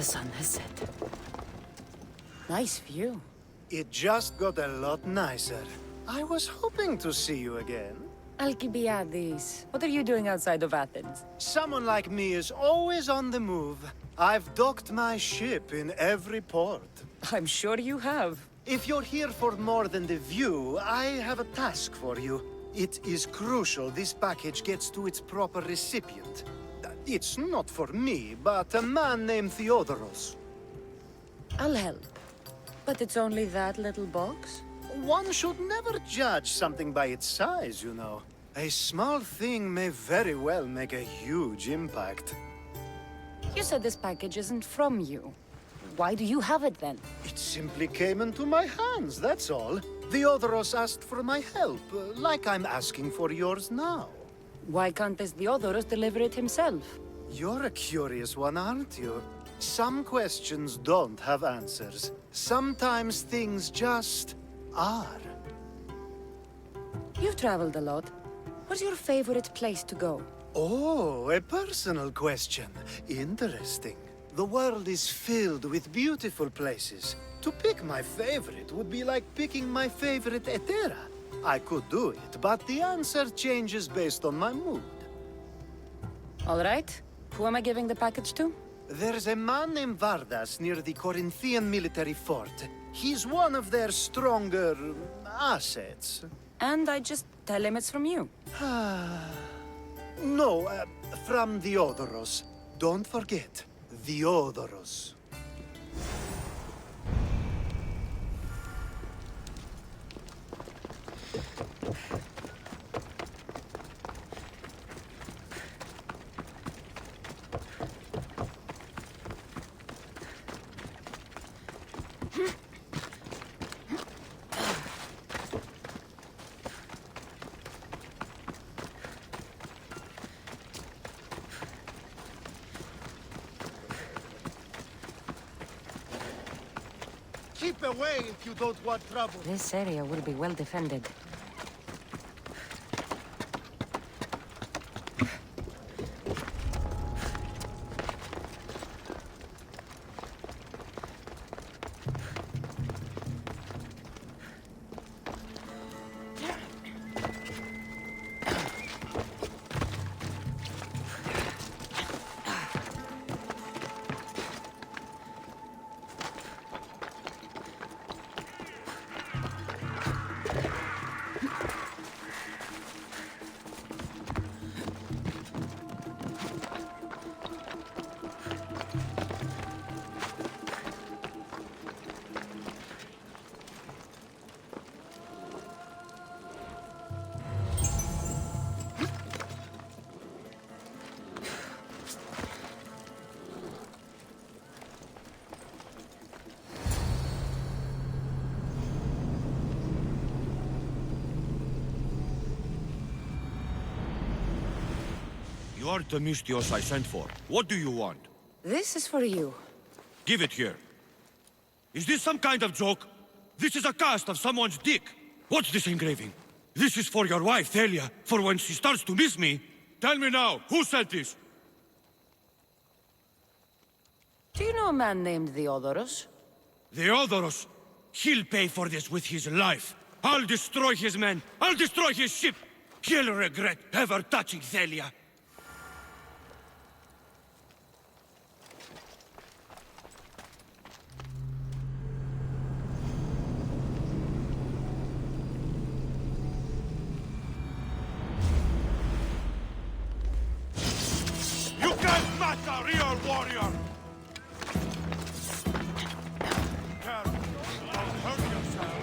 The sun has set. Nice view. It just got a lot nicer. I was hoping to see you again. Alkibiadész, what are you doing outside of Athens? Someone like me is always on the move. I've docked my ship in every port. I'm sure you have. If you're here for more than the view, I have a task for you. It is crucial this package gets to its proper recipient. It's not for me, but a man named Theodoros. I'll help. But it's only that little box? One should never judge something by its size, you know. A small thing may very well make a huge impact. You said this package isn't from you. Why do you have it then? It simply came into my hands, that's all. Theodoros asked for my help, like I'm asking for yours now. Why can't this Theodoros deliver it himself? You're a curious one, aren't you? Some questions don't have answers. Sometimes things just are. You've traveled a lot. What's your favorite place to go? Oh, a personal question. Interesting. The world is filled with beautiful places. To pick my favorite would be like picking my favorite Etera. I could do it, but the answer changes based on my mood. All right. Who am I giving the package to? There's a man named Vardas near the Corinthian military fort. He's one of their stronger assets. And I just tell him it's from you. No, from Theodoros. Don't forget, Theodoros. Keep away if you don't want trouble. This area will be well defended. You are the Mystios I sent for. What do you want? This is for you. Give it here. Is this some kind of joke? This is a cast of someone's dick. What's this engraving? This is for your wife, Thalia, for when she starts to miss me. Tell me now, who sent this? Do you know a man named Theodoros? Theodoros. He'll pay for this with his life. I'll destroy his men. I'll destroy his ship. He'll regret ever touching Thalia. You can't match a real warrior! Careful, don't hurt yourself.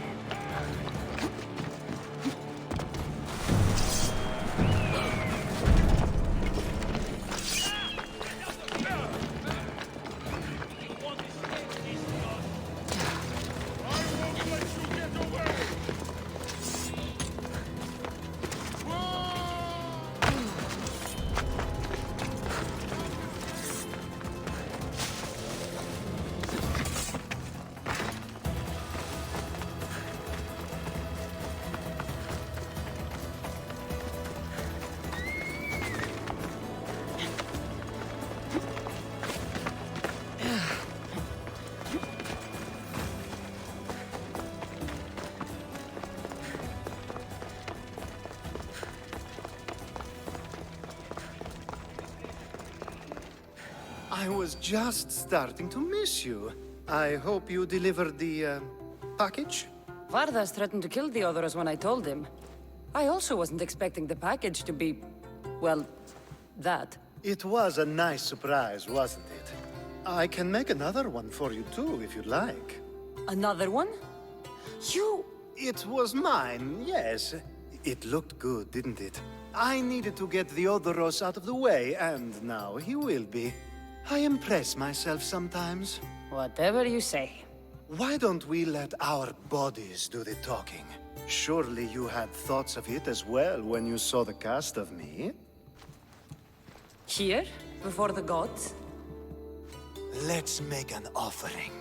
I was just starting to miss you. I hope you delivered the, package? Vardas threatened to kill the others when I told him. I also wasn't expecting the package to be... well, that. It was a nice surprise, wasn't it? I can make another one for you too, if you'd like. Another one? You... It was mine, yes. It looked good, didn't it? I needed to get the Odoros out of the way, and now he will be. I impress myself sometimes. Whatever you say. Why don't we let our bodies do the talking? Surely you had thoughts of it as well when you saw the cast of me? Here? Before the gods? Let's make an offering.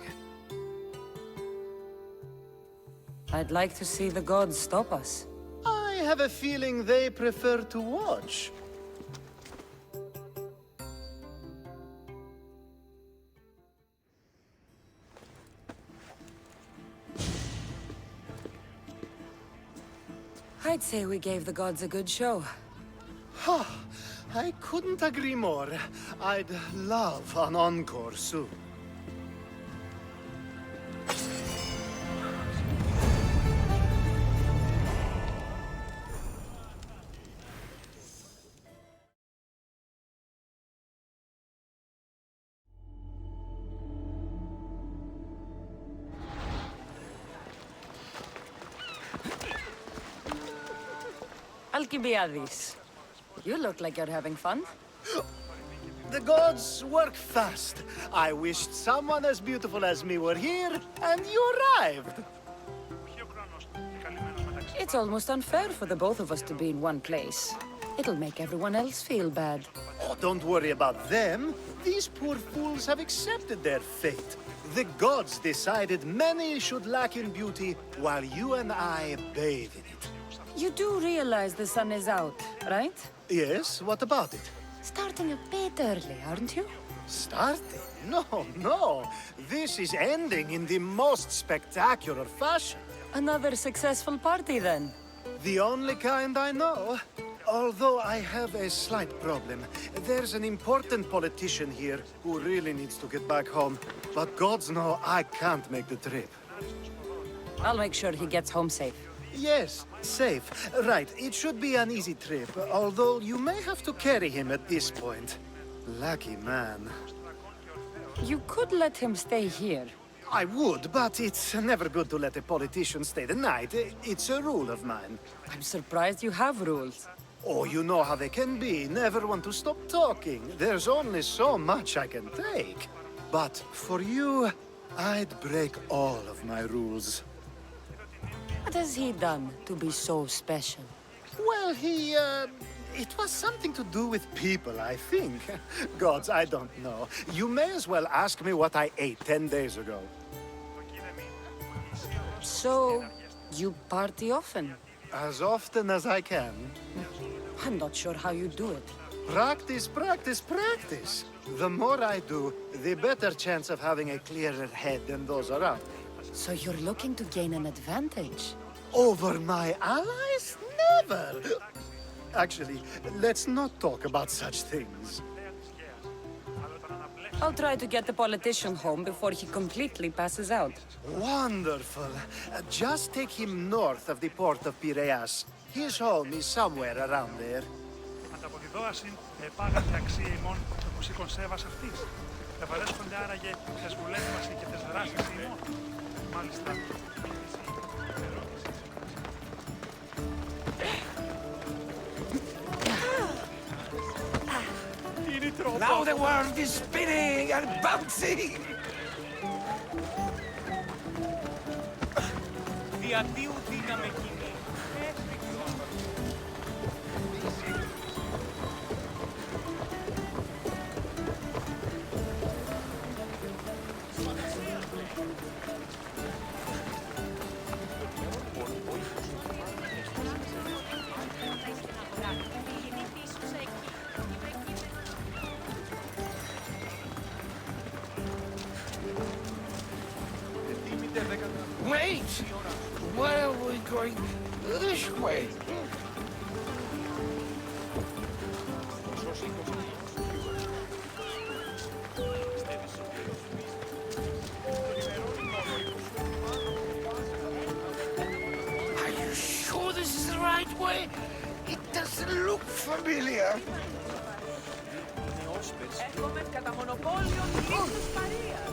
I'd like to see the gods stop us. I have a feeling they prefer to watch. I'd say we gave the gods a good show. I couldn't agree more. I'd love an encore soon. Alkibiadész. You look like you're having fun. The gods work fast. I wished someone as beautiful as me were here, and you arrived. It's almost unfair for the both of us to be in one place. It'll make everyone else feel bad. Oh, don't worry about them. These poor fools have accepted their fate. The gods decided many should lack in beauty, while you and I bathe in it. You do realize the sun is out, right? Yes, what about it? Starting a bit early, aren't you? Starting? No, no. This is ending in the most spectacular fashion. Another successful party, then. The only kind I know. Although I have a slight problem. There's an important politician here who really needs to get back home. But gods know I can't make the trip. I'll make sure he gets home safe. Yes, safe. Right, it should be an easy trip, although you may have to carry him at this point. Lucky man. You could let him stay here. I would, but it's never good to let a politician stay the night. It's a rule of mine. I'm surprised you have rules. Oh, you know how they can be. Never want to stop talking. There's only so much I can take. But for you, I'd break all of my rules. What has he done to be so special? Well, it was something to do with people, I think. Gods, I don't know. You may as well ask me what I ate 10 days ago. So, you party often? As often as I can. I'm not sure how you do it. Practice, practice, practice. The more I do, the better chance of having a clearer head than those around me. So you're looking to gain an advantage? Over my allies? Never! Actually, let's not talk about such things. I'll try to get the politician home before he completely passes out. Wonderful. Just take him north of the port of Piraeus. His home is somewhere around there. Ανταποδιδόασιν επάγαθη αξία ημών των μουσικών σέβας αυτής. Ευαρέσκονται άραγε τις βουλεύμαση και τις δράσεις ημών. Μάλιστα. Now the world is spinning and bouncing! Διατίου δύναμε κοινή. Wait! Why are we going this way? boy? It doesn't look familiar. Έρχομαι κατά μονοπόλιο της Παρίας.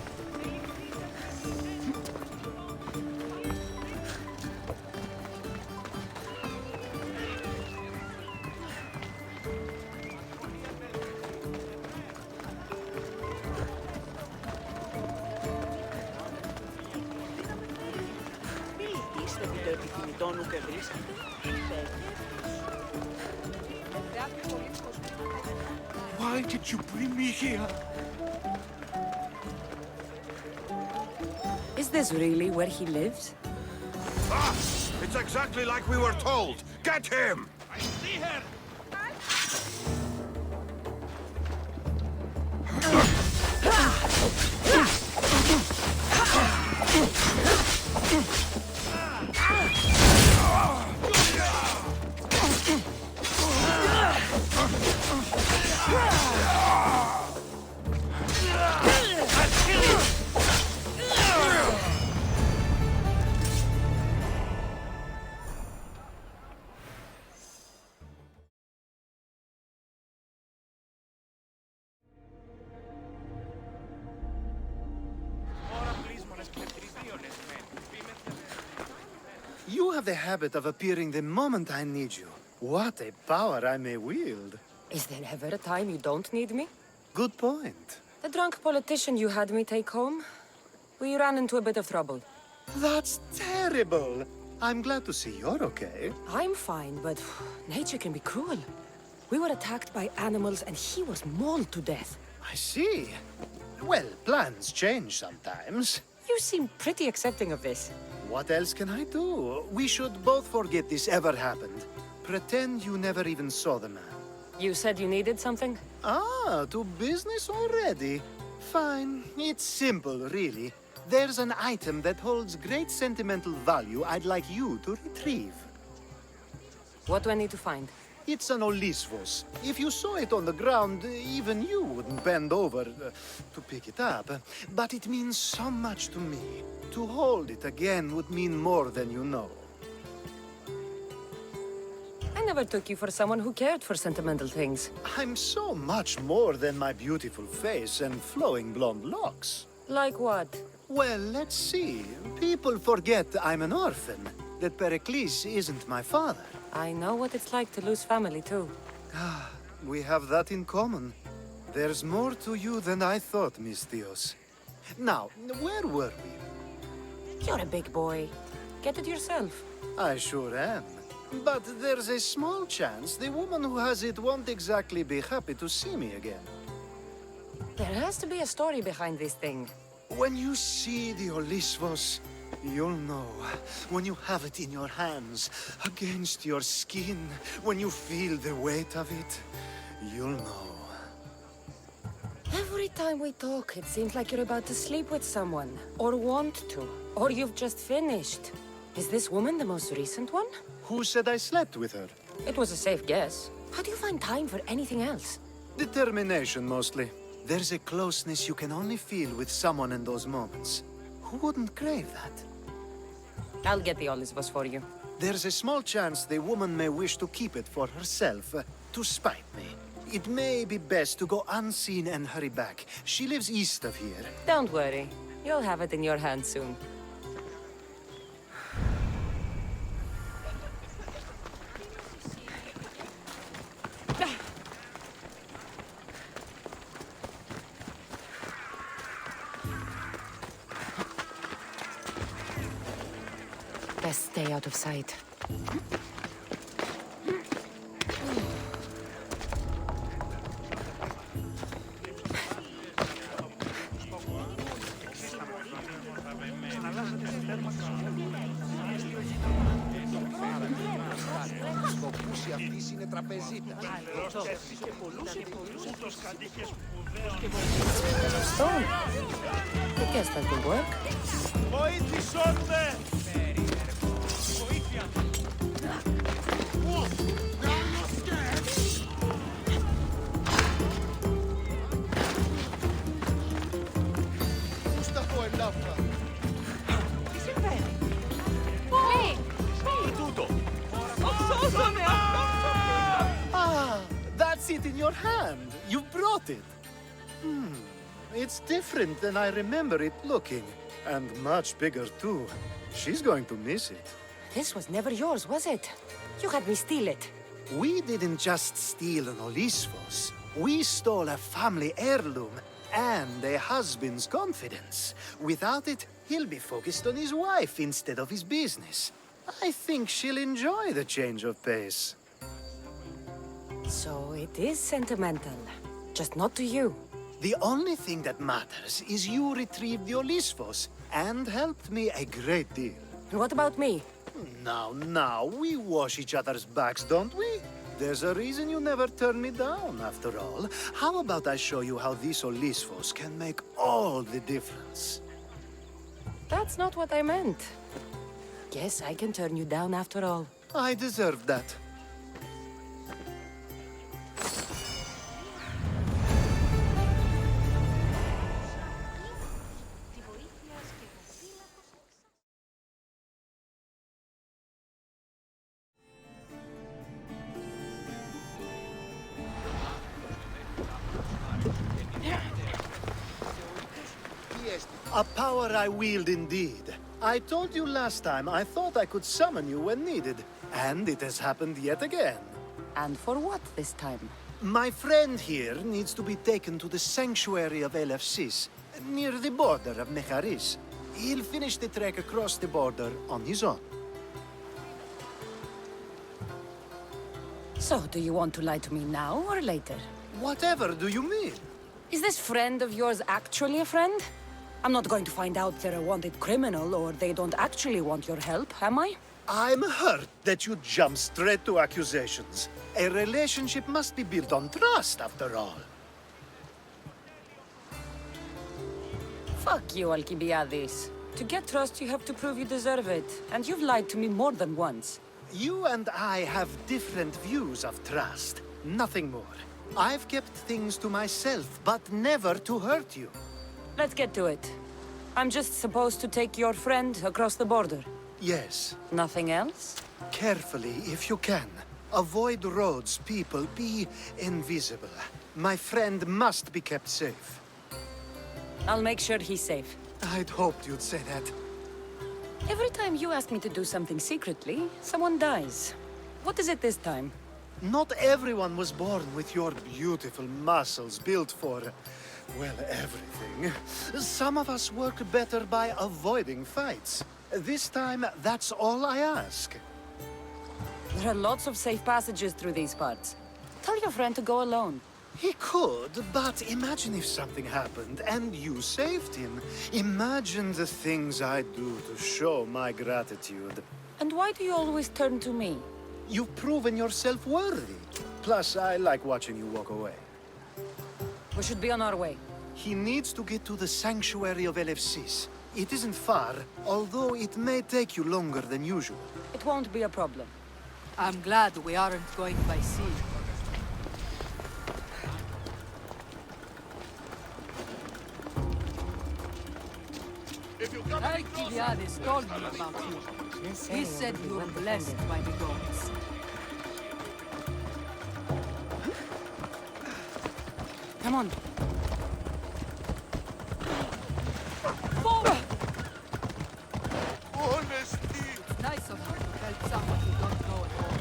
Είστε επί το επιθυμητό νου και βρίσκεται. Why did you bring me here? Is this really where he lives? Ah! It's exactly like we were told. Get him! I see her! You have the habit of appearing the moment I need you. What a power I may wield. Is there ever a time you don't need me? Good point. The drunk politician you had me take home? We ran into a bit of trouble. That's terrible. I'm glad to see you're okay. I'm fine, but nature can be cruel. We were attacked by animals and he was mauled to death. I see. Well, plans change sometimes. You seem pretty accepting of this. What else can I do? We should both forget this ever happened. Pretend you never even saw the man. You said you needed something? Ah, to business already? Fine. It's simple, really. There's an item that holds great sentimental value I'd like you to retrieve. What do I need to find? It's an Olisvos. If you saw it on the ground, even you wouldn't bend over to pick it up. But it means so much to me. To hold it again would mean more than you know. I never took you for someone who cared for sentimental things. I'm so much more than my beautiful face and flowing blonde locks. Like what? Well, let's see. People forget I'm an orphan, that Pericles isn't my father. I know what it's like to lose family, too. We have that in common. There's more to you than I thought, Miss Theos. Now, where were we? You're a big boy. Get it yourself. I sure am. But there's a small chance the woman who has it won't exactly be happy to see me again. There has to be a story behind this thing. When you see the Olisvos, you'll know. When you have it in your hands, against your skin, when you feel the weight of it, you'll know. Every time we talk, it seems like you're about to sleep with someone. Or want to. Or you've just finished. Is this woman the most recent one? Who said I slept with her? It was a safe guess. How do you find time for anything else? Determination, mostly. There's a closeness you can only feel with someone in those moments. Who wouldn't crave that? I'll get the Olisvos for you. There's a small chance the woman may wish to keep it for herself, to spite me. It may be best to go unseen and hurry back. She lives east of here. Don't worry. You'll have it in your hand soon. Best stay out of sight. Αυτής είναι τραπεζίτα. Stone. I guess that will work. Βοήθησόν με! Τι συμβαίνει? Τι τούτο? Σώσαμε! it in your hand. You brought it. It's different than I remember it looking. And much bigger, too. She's going to miss it. This was never yours, was it? You had me steal it. We didn't just steal an Olisfos. We stole a family heirloom and a husband's confidence. Without it, he'll be focused on his wife instead of his business. I think she'll enjoy the change of pace. So it is sentimental. Just not to you. The only thing that matters is you retrieved the Olisfos and helped me a great deal. What about me? Now, we wash each other's backs, don't we? There's a reason you never turn me down, after all. How about I show you how these Olisfos can make all the difference? That's not what I meant. Guess I can turn you down after all. I deserve that. A power I wield indeed. I told you last time I thought I could summon you when needed, and it has happened yet again. And for what this time? My friend here needs to be taken to the sanctuary of Elefsis, near the border of Mecharis. He'll finish the trek across the border on his own. So, do you want to lie to me now or later? Whatever do you mean? Is this friend of yours actually a friend? I'm not going to find out they're a wanted criminal or they don't actually want your help, am I? I'm hurt that you jump straight to accusations. A relationship must be built on trust, after all. Fuck you, Alkibiadész. To get trust, you have to prove you deserve it. And you've lied to me more than once. You and I have different views of trust, nothing more. I've kept things to myself, but never to hurt you. Let's get to it. I'm just supposed to take your friend across the border. Yes. Nothing else? Carefully, if you can. Avoid roads, people, be invisible. My friend must be kept safe. I'll make sure he's safe. I'd hoped you'd say that. Every time you ask me to do something secretly, someone dies. What is it this time? Not everyone was born with your beautiful muscles built for, well, everything. Some of us work better by avoiding fights. This time, that's all I ask. There are lots of safe passages through these parts. Tell your friend to go alone. He could, but imagine if something happened and you saved him. Imagine the things I'd do to show my gratitude. And why do you always turn to me? You've proven yourself worthy. Plus, I like watching you walk away. We should be on our way. He needs to get to the sanctuary of Elefsis. It isn't far, although it may take you longer than usual. It won't be a problem. I'm glad we aren't going by sea. Alkibiadész told me about you. He said you were blessed by the gods. Come on. It's nice of you to help someone you don't know at all.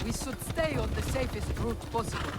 We should stay on the safest route possible.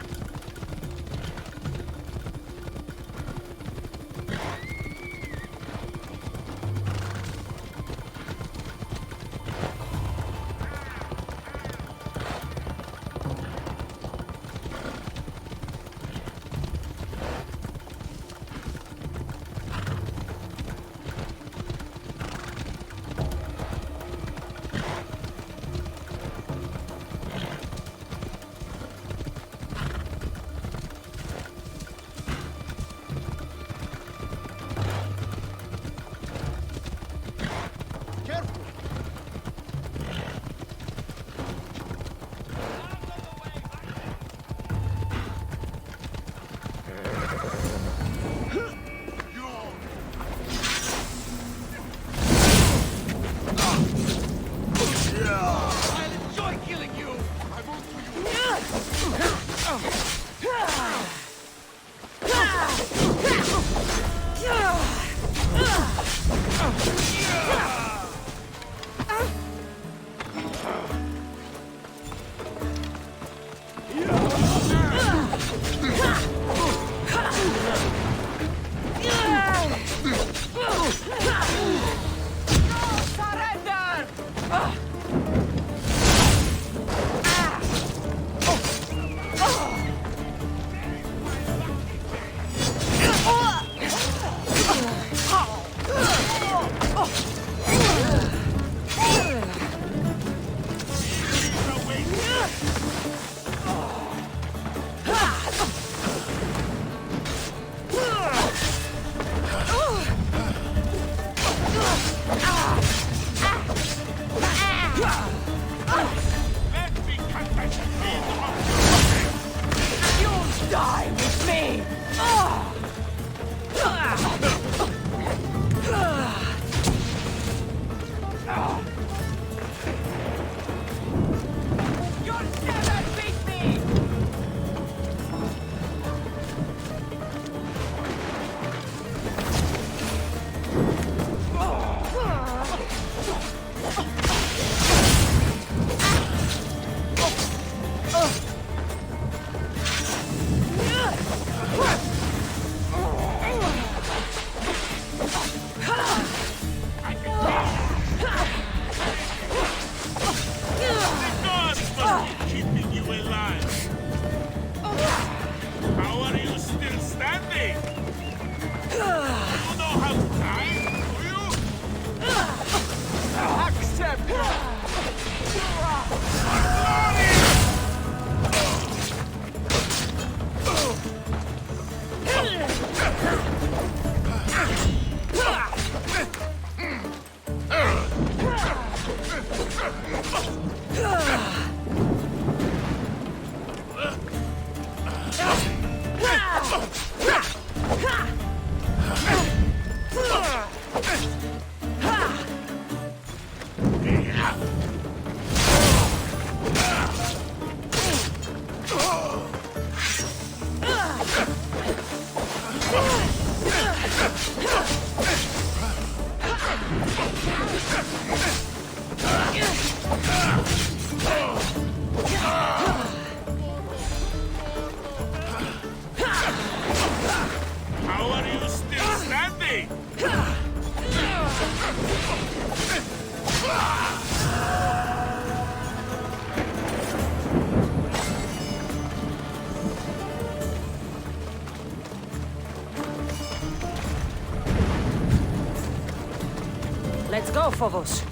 Let's go, Phobos.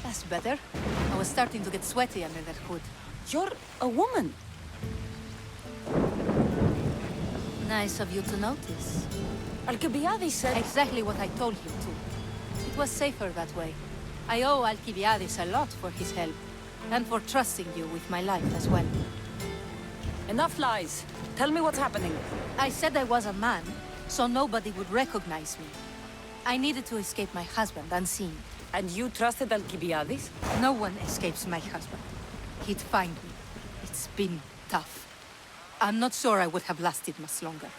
That's better. I was starting to get sweaty under that hood. You're a woman. Nice of you to notice. Alkibiadész said... Exactly what I told him to. It was safer that way. I owe Alkibiadész a lot for his help, and for trusting you with my life as well. Enough lies. Tell me what's happening. I said I was a man, so nobody would recognize me. I needed to escape my husband unseen. And you trusted Alkibiadész? No one escapes my husband. He'd find me. It's been tough. I'm not sure I would have lasted much longer.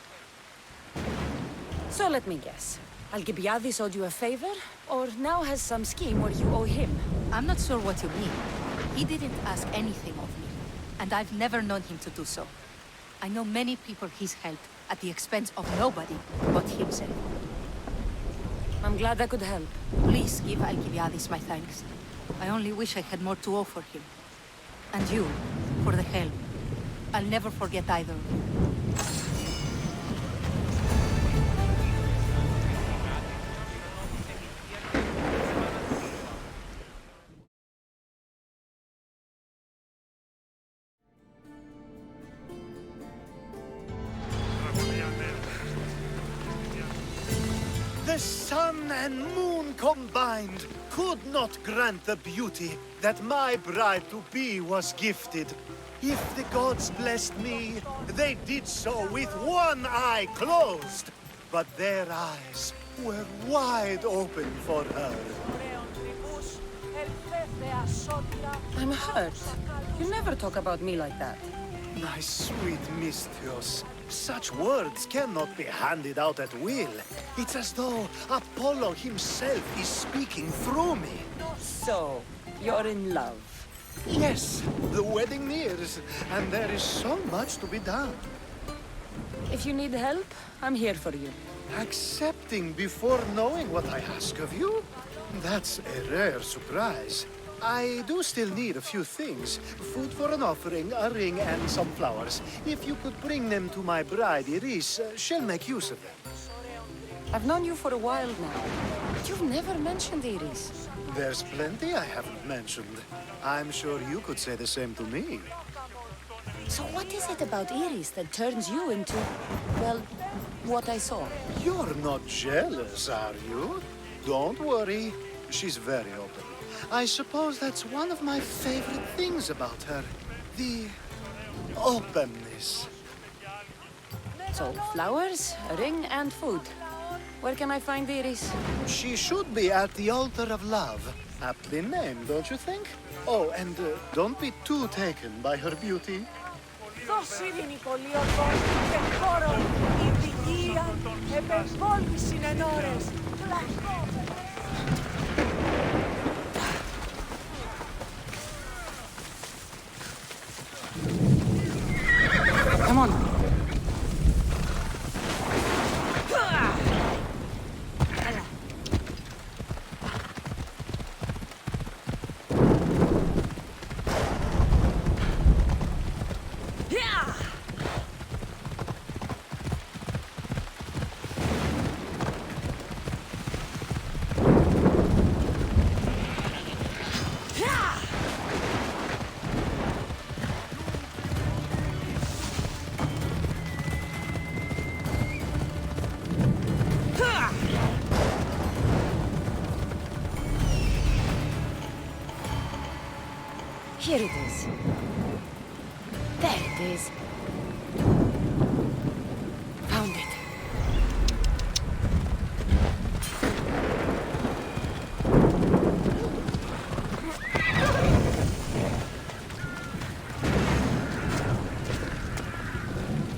So let me guess. Alkibiadész owed you a favor, or now has some scheme where you owe him? I'm not sure what you mean. He didn't ask anything of me, and I've never known him to do so. I know many people he's helped at the expense of nobody but himself. I'm glad I could help. Please give Alkibiadész my thanks. I only wish I had more to offer him. And you, for the help. I'll never forget either of you. The sun and moon combined could not grant the beauty that my bride-to-be was gifted. If the gods blessed me, they did so with one eye closed. But their eyes were wide open for her. I'm hurt. You never talk about me like that. My sweet Misthios, such words cannot be handed out at will. It's as though Apollo himself is speaking through me. So, you're in love. Yes, the wedding nears, and there is so much to be done. If you need help, I'm here for you. Accepting before knowing what I ask of you? That's a rare surprise. I do still need a few things. Food for an offering, a ring, and some flowers. If you could bring them to my bride, Iris, she'll make use of them. I've known you for a while now, but you've never mentioned Iris. There's plenty I haven't mentioned. I'm sure you could say the same to me. So what is it about Iris that turns you into, well, what I saw? You're not jealous, are you? Don't worry. She's very open. I suppose that's one of my favorite things about her. The openness. So, flowers, a ring, and food. Where can I find Iris? She should be at the altar of love. Aptly named, don't you think? Oh, and don't be too taken by her beauty. Δώσ' ειρήνη πολίορκο και χώρο, ηθικία, επεμβόλμηση εν ώρες, πλακό. Come on. Here it is. There it is. Found it.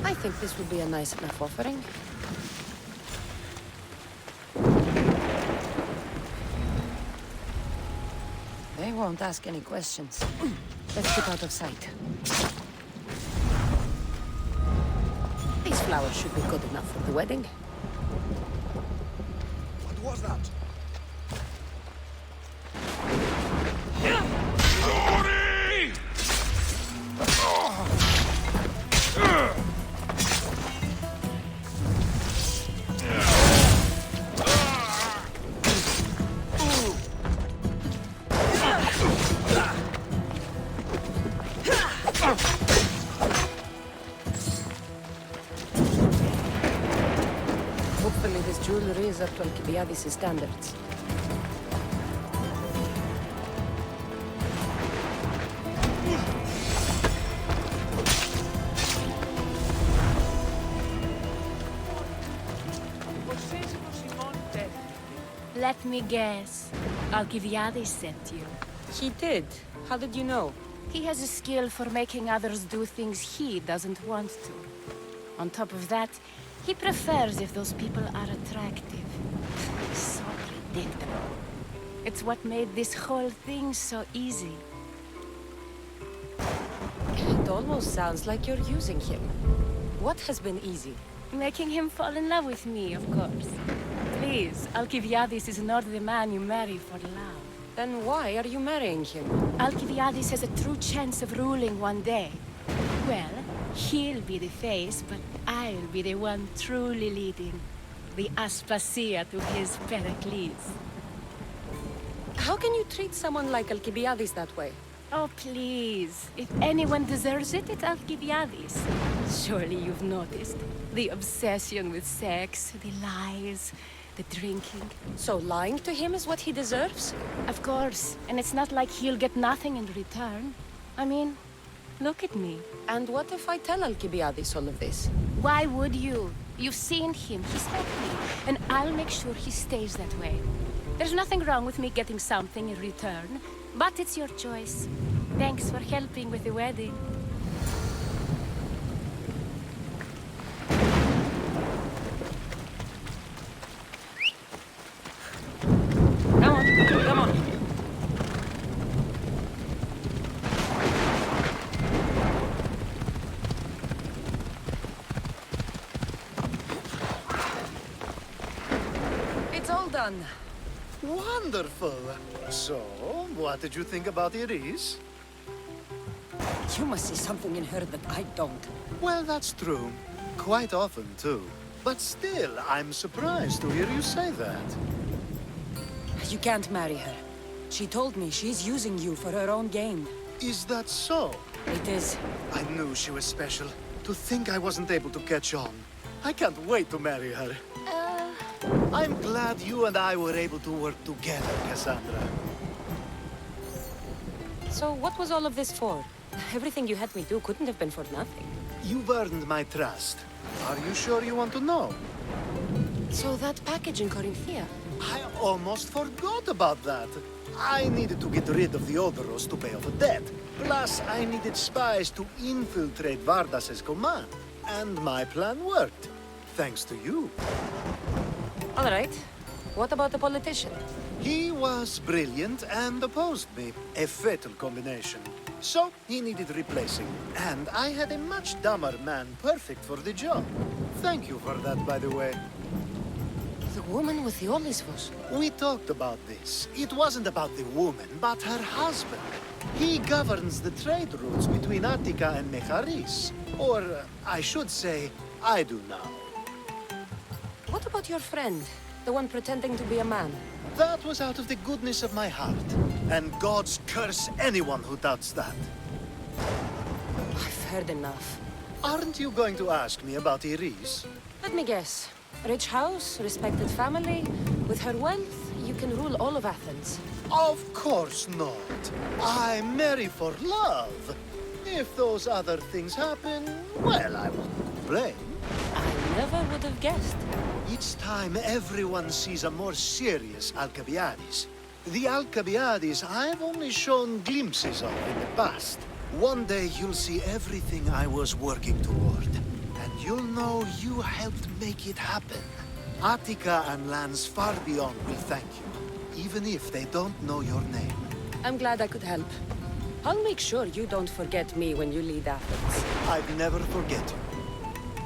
I think think this would be a nice enough offering? They won't ask any questions. Let's keep out of sight. These flowers should be good enough for the wedding. What was that? Hopefully this jewelry is up to Alkibiadész standards. Let me guess. Alkibiadész sent you. He did. How did you know? He has a skill for making others do things he doesn't want to. On top of that, he prefers if those people are attractive. So predictable. It's what made this whole thing so easy. It almost sounds like you're using him. What has been easy? Making him fall in love with me, of course. Please, Alkibiadész is not the man you marry for love. Then why are you marrying him? Alkibiadész has a true chance of ruling one day. Well, he'll be the face, but I'll be the one truly leading. The Aspasia to his Pericles. How can you treat someone like Alkibiadész that way? Oh, please. If anyone deserves it, it's Alkibiadész. Surely you've noticed. The obsession with sex, the lies, the drinking. So lying to him is what he deserves? Of course. And it's not like he'll get nothing in return. I mean, look at me. And what if I tell Alkibiadész all of this? Why would you? You've seen him. He's happy. And I'll make sure he stays that way. There's nothing wrong with me getting something in return. But it's your choice. Thanks for helping with the wedding. Come on, come on. It's all done. Wonderful. So, what did you think about Iris? You must see something in her that I don't. Well, that's true. Quite often, too. But still, I'm surprised to hear you say that. You can't marry her. She told me she's using you for her own gain. Is that so? It is. I knew she was special. To think I wasn't able to catch on. I can't wait to marry her. I'm glad you and I were able to work together, Cassandra. So what was all of this for? Everything you had me do couldn't have been for nothing. You've earned my trust. Are you sure you want to know? So that package in Corinthia? I almost forgot about that. I needed to get rid of the Odoros to pay off a debt. Plus, I needed spies to infiltrate Vardas's command. And my plan worked. Thanks to you. All right. What about the politician? He was brilliant and opposed me. A fatal combination. So, he needed replacing. And I had a much dumber man perfect for the job. Thank you for that, by the way. The woman with the Olisvos. We talked about this. It wasn't about the woman, but her husband. He governs the trade routes between Attica and Mecharis. Or, I should say, I do now. What about your friend? The one pretending to be a man? That was out of the goodness of my heart. And gods curse anyone who doubts that. I've heard enough. Aren't you going to ask me about Iris? Let me guess. Rich house, respected family. With her wealth, you can rule all of Athens. Of course not. I marry for love. If those other things happen, well, I won't complain. I never would have guessed. Each time everyone sees a more serious Alkibiadész. The Alkibiadész I've only shown glimpses of in the past. One day you'll see everything I was working toward. And you'll know you helped make it happen. Attica and lands far beyond will thank you, even if they don't know your name. I'm glad I could help. I'll make sure you don't forget me when you lead Athens. I'd never forget you.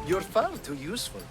You're far too useful.